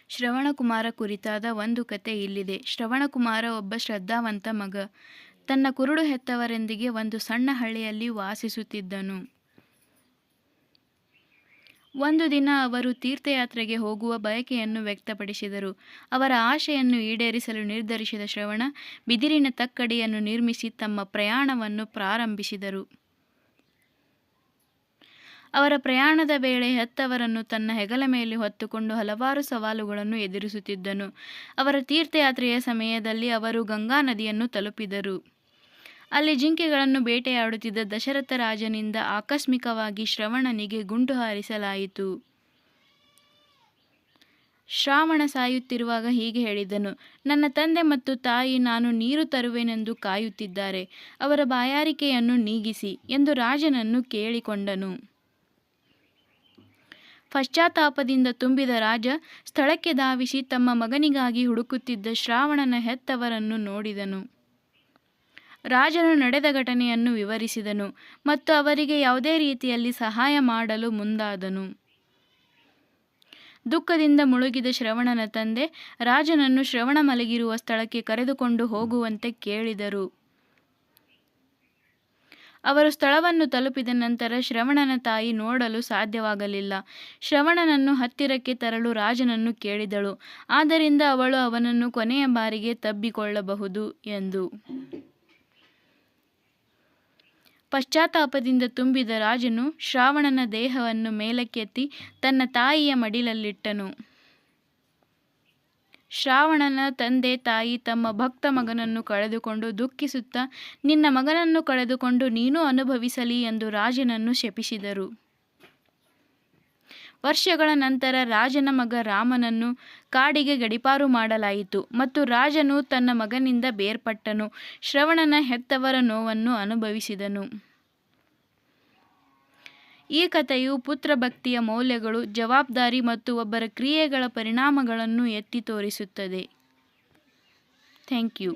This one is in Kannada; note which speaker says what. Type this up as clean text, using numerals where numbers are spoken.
Speaker 1: ಶ್ರವಣಕುಮಾರ ಕುರಿತಾದ ಒಂದು ಕತೆ ಇಲ್ಲಿದೆ. ಶ್ರವಣಕುಮಾರ ಒಬ್ಬ ಶ್ರದ್ಧಾವಂತ ಮಗ. ತನ್ನ ಕುರುಡು ಹೆತ್ತವರೊಂದಿಗೆ ಒಂದು ಸಣ್ಣ ಹಳ್ಳಿಯಲ್ಲಿ ವಾಸಿಸುತ್ತಿದ್ದನು. ಒಂದು ದಿನ ಅವರು ತೀರ್ಥಯಾತ್ರೆಗೆ ಹೋಗುವ ಬಯಕೆಯನ್ನು ವ್ಯಕ್ತಪಡಿಸಿದರು. ಅವರ ಆಶೆಯನ್ನು ಈಡೇರಿಸಲು ನಿರ್ಧರಿಸಿದ ಶ್ರವಣ ಬಿದಿರಿನ ತಕ್ಕಡಿಯನ್ನು ನಿರ್ಮಿಸಿ ತಮ್ಮ ಪ್ರಯಾಣವನ್ನು ಪ್ರಾರಂಭಿಸಿದರು. ಅವರ ಪ್ರಯಾಣದ ವೇಳೆ ಹೆತ್ತವರನ್ನು ತನ್ನ ಹೆಗಲ ಮೇಲೆ ಹೊತ್ತುಕೊಂಡು ಹಲವಾರು ಸವಾಲುಗಳನ್ನು ಎದುರಿಸುತ್ತಿದ್ದನು. ಅವರ ತೀರ್ಥಯಾತ್ರೆಯ ಸಮಯದಲ್ಲಿ ಅವರು ಗಂಗಾ ನದಿಯನ್ನು ತಲುಪಿದರು. ಅಲ್ಲಿ ಜಿಂಕೆಗಳನ್ನು ಬೇಟೆಯಾಡುತ್ತಿದ್ದ ದಶರಥ ರಾಜನಿಂದ ಆಕಸ್ಮಿಕವಾಗಿ ಶ್ರವಣನಿಗೆ ಗುಂಡು ಹಾರಿಸಲಾಯಿತು. ಶ್ರಾವಣ ಸಾಯುತ್ತಿರುವಾಗ ಹೀಗೆ ಹೇಳಿದನು: ನನ್ನ ತಂದೆ ಮತ್ತು ತಾಯಿ ನಾನು ನೀರು ತರುವೆನೆಂದು ಕಾಯುತ್ತಿದ್ದಾರೆ, ಅವರ ಬಾಯಾರಿಕೆಯನ್ನು ನೀಗಿಸಿ ಎಂದು ರಾಜನನ್ನು ಕೇಳಿಕೊಂಡನು. ಪಶ್ಚಾತ್ತಾಪದಿಂದ ತುಂಬಿದ ರಾಜ ಸ್ಥಳಕ್ಕೆ ಧಾವಿಸಿ ತಮ್ಮ ಮಗನಿಗಾಗಿ ಹುಡುಕುತ್ತಿದ್ದ ಶ್ರಾವಣನ ಹೆತ್ತವರನ್ನು ನೋಡಿದನು. ರಾಜನು ನಡೆದ ಘಟನೆಯನ್ನು ವಿವರಿಸಿದನು ಮತ್ತು ಅವರಿಗೆ ಯಾವುದೇ ರೀತಿಯಲ್ಲಿ ಸಹಾಯ ಮಾಡಲು ಮುಂದಾದನು. ದುಃಖದಿಂದ ಮುಳುಗಿದ ಶ್ರವಣನ ತಂದೆ ರಾಜನನ್ನು ಶ್ರವಣ ಮಲಗಿರುವ ಸ್ಥಳಕ್ಕೆ ಕರೆದುಕೊಂಡು ಹೋಗುವಂತೆ ಕೇಳಿದರು. ಅವರು ಸ್ಥಳವನ್ನು ತಲುಪಿದ ನಂತರ ಶ್ರವಣನ ತಾಯಿ ನೋಡಲು ಸಾಧ್ಯವಾಗಲಿಲ್ಲ. ಶ್ರವಣನನ್ನು ಹತ್ತಿರಕ್ಕೆ ತರಲು ರಾಜನನ್ನು ಕೇಳಿದಳು. ಆದ್ದರಿಂದ ಅವಳು ಅವನನ್ನು ಕೊನೆಯ ಬಾರಿಗೆ ತಬ್ಬಿಕೊಳ್ಳಬಹುದು ಎಂದು. ಪಶ್ಚಾತ್ತಾಪದಿಂದ ತುಂಬಿದ ರಾಜನು ಶ್ರಾವಣನ ದೇಹವನ್ನು ಮೇಲಕ್ಕೆತ್ತಿ ತನ್ನ ತಾಯಿಯ ಮಡಿಲಲ್ಲಿಟ್ಟನು. ಶ್ರಾವಣನ ತಂದೆ ತಾಯಿ ತಮ್ಮ ಭಕ್ತ ಮಗನನ್ನು ಕಳೆದುಕೊಂಡು ದುಃಖಿಸುತ್ತಾ, ನಿನ್ನ ಮಗನನ್ನು ಕಳೆದುಕೊಂಡು ನೀನೂ ಅನುಭವಿಸಲಿ ಎಂದು ರಾಜನನ್ನು ಶಪಿಸಿದರು. ವರ್ಷಗಳ ನಂತರ ರಾಜನ ಮಗ ರಾಮನನ್ನು ಕಾಡಿಗೆ ಗಡೀಪಾರು ಮಾಡಲಾಯಿತು ಮತ್ತು ರಾಜನು ತನ್ನ ಮಗನಿಂದ ಬೇರ್ಪಟ್ಟನು. ಶ್ರವಣನ ಹೆತ್ತವರ ನೋವನ್ನು ಅನುಭವಿಸಿದನು. ಈ ಕಥೆಯು ಪುತ್ರಭಕ್ತಿಯ ಮೌಲ್ಯಗಳು, ಜವಾಬ್ದಾರಿ ಮತ್ತು ಒಬ್ಬರ ಕ್ರಿಯೆಗಳ ಪರಿಣಾಮಗಳನ್ನು ಎತ್ತಿ ತೋರಿಸುತ್ತದೆ. Thank you.